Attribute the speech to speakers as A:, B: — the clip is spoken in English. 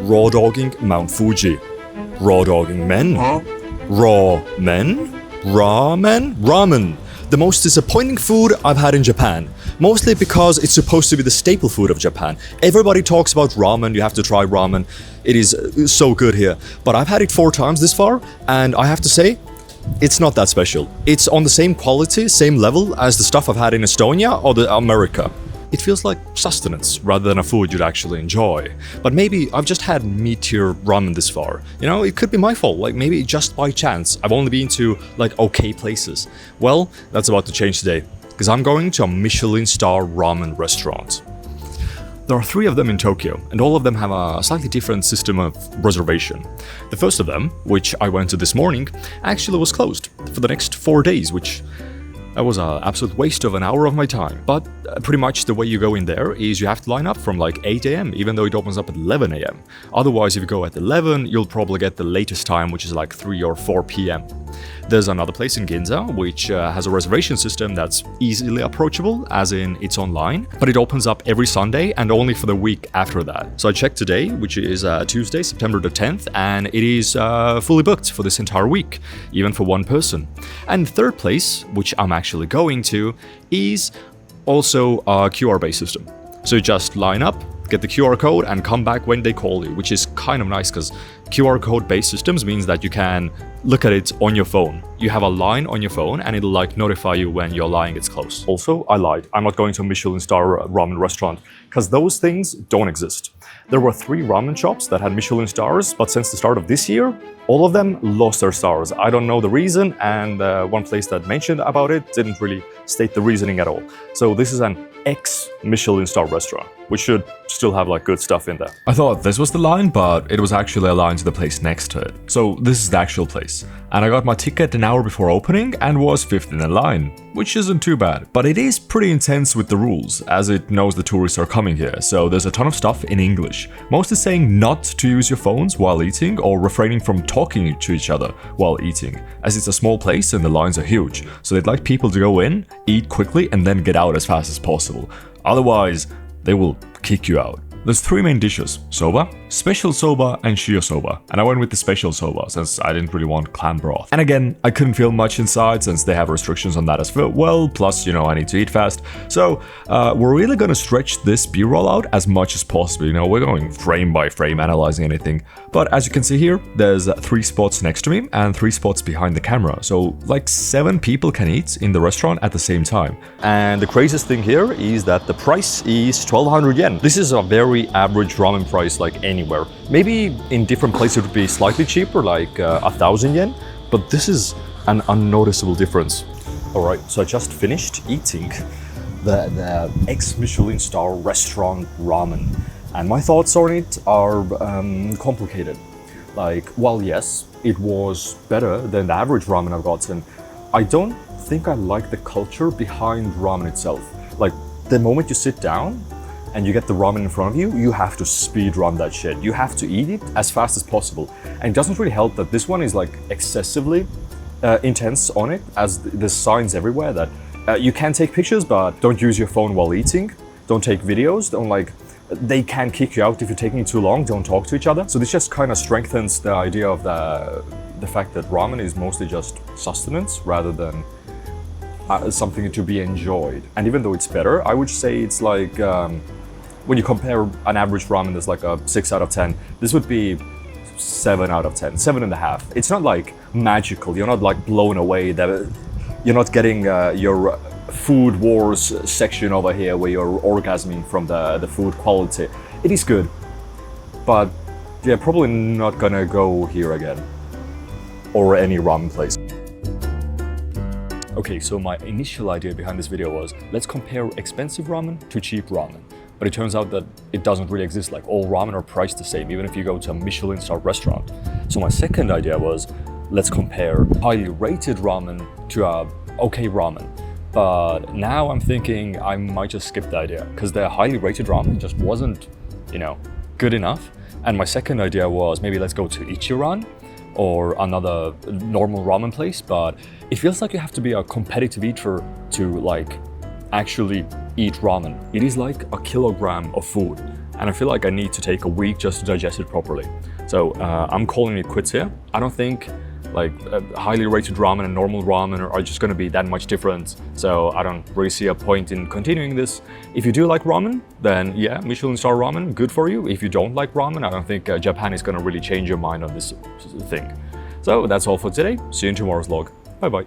A: raw dogging Mount Fuji. Raw dogging men. Raw men? Ramen? Ramen. The most disappointing food I've had in Japan. Mostly because it's supposed to be the staple food of Japan. Everybody talks about ramen, you have to try ramen. It is so good here. But I've had it 4 times this far, and I have to say, it's not that special. It's on the same quality, same level as the stuff I've had in Estonia or America. It feels like sustenance rather than a food you'd actually enjoy. But maybe I've just had mid-tier ramen this far. You know, it could be my fault, like maybe just by chance. I've only been to like okay places. Well, that's about to change today, because I'm going to a Michelin star ramen restaurant. There are 3 of them in Tokyo, and all of them have a slightly different system of reservation. The first of them, which I went to this morning, actually was closed for the next 4 days, which that was an absolute waste of an hour of my time. But pretty much the way you go in there is you have to line up from like 8 a.m, even though it opens up at 11 a.m. Otherwise, if you go at 11, you'll probably get the latest time, which is like 3 or 4 p.m. There's another place in Ginza, which has a reservation system that's easily approachable, as in it's online, but it opens up every Sunday and only for the week after that. So I checked today, which is Tuesday, September the 10th, and it is fully booked for this entire week, even for 1 person. And third place, which I'm actually going to, is also a QR-based system. So you just line up, get the QR code, and come back when they call you, which is kind of nice because QR code-based systems means that you can look at it on your phone. You have a line on your phone and it'll like notify you when your line gets close. Also, I lied. I'm not going to a Michelin star ramen restaurant because those things don't exist. There were 3 ramen shops that had Michelin stars, but since the start of this year, all of them lost their stars. I don't know the reason, and one place that mentioned about it didn't really state the reasoning at all. So this is an ex-Michelin star restaurant, which should still have like good stuff in there. I thought this was the line, but it was actually a line to the place next to it. So this is the actual place. And I got my ticket an hour before opening and was 5th in the line, which isn't too bad. But it is pretty intense with the rules, as it knows the tourists are coming here, so there's a ton of stuff in English. Mostly saying not to use your phones while eating or refraining from talking to each other while eating, as it's a small place and the lines are huge, so they'd like people to go in, eat quickly, and then get out as fast as possible. Otherwise, they will kick you out. There's 3 main dishes: soba, special soba, and shio soba. And I went with the special soba since I didn't really want clam broth. And again, I couldn't feel much inside since they have restrictions on that as well. Plus, you know, I need to eat fast. So we're really gonna stretch this B-roll out as much as possible. You know, we're going frame by frame analyzing anything. But as you can see here, there's 3 spots next to me and 3 spots behind the camera. So like 7 people can eat in the restaurant at the same time. And the craziest thing here is that the price is 1,200 yen. This is a very average ramen price like anywhere. Maybe in different places it would be slightly cheaper, like 1,000 yen, but this is an unnoticeable difference. Alright, so I just finished eating the ex-Michelin star restaurant ramen, and my thoughts on it are complicated. Like, well, yes, it was better than the average ramen I've gotten. I don't think I like the culture behind ramen itself. Like, the moment you sit down and you get the ramen in front of you, you have to speed run that shit. You have to eat it as fast as possible. And it doesn't really help that this one is like excessively intense on it, as there's signs everywhere that you can take pictures, but don't use your phone while eating. Don't take videos. Don't like, they can kick you out if you're taking it too long. Don't talk to each other. So this just kind of strengthens the idea of the fact that ramen is mostly just sustenance rather than something to be enjoyed. And even though it's better, I would say it's like, when you compare an average ramen that's like a 6 out of 10, this would be 7 out of 10, 7.5. It's not like magical. You're not like blown away. That you're not getting your food wars section over here where you're orgasming from the food quality. It is good, but yeah, probably not gonna go here again or any ramen place. Okay, so my initial idea behind this video was, let's compare expensive ramen to cheap ramen. But it turns out that it doesn't really exist. Like, all ramen are priced the same, even if you go to a Michelin star restaurant. So my second idea was, let's compare highly rated ramen to a okay ramen. But now I'm thinking I might just skip the idea, because the highly rated ramen just wasn't, you know, good enough. And my second idea was, maybe let's go to Ichiran or another normal ramen place, but it feels like you have to be a competitive eater to like actually eat ramen. It is like a kilogram of food, and I feel like I need to take a week just to digest it properly. So I'm calling it quits here. I don't think like highly rated ramen and normal ramen are just going to be that much different, so I don't really see a point in continuing this. If you do like ramen, then yeah, Michelin star ramen, good for you. If you don't like ramen, I don't think Japan is going to really change your mind on this thing. So that's all for today. See you in tomorrow's vlog. Bye bye.